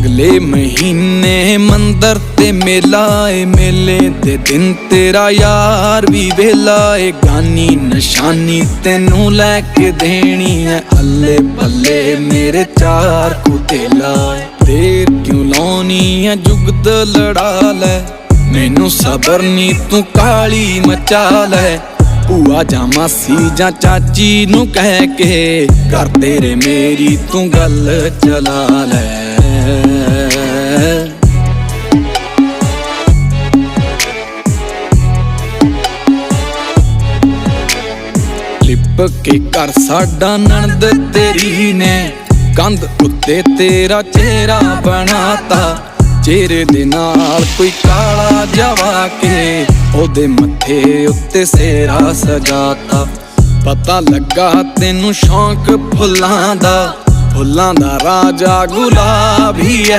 अगले महीने मंदिर ते मेला ए, मेले दे दिन तेरा यार भी वेला ए। गानी निशानी तेनू लैके देनी है, अल्ले पल्ले मेरे चार कुतेला ए। देर क्यों लाउनी है जुगत लड़ा लै, मैनू सबर नी तू काली मचा लै। भूआ जा मासी जा चाची नू कह के कर तेरे मेरी तू गल चला लै। लिप के कर साडा नणद तेरी ने, कंध उत्ते तेरा चेहरा बनाता। चेहरे दे नाल कोई काला जवा के ओदे मथे उत्ते सेरा सजाता। पता लगा तेनू शौक फुल्लां दा, फुल्लां दा राजा गुलाब ही है।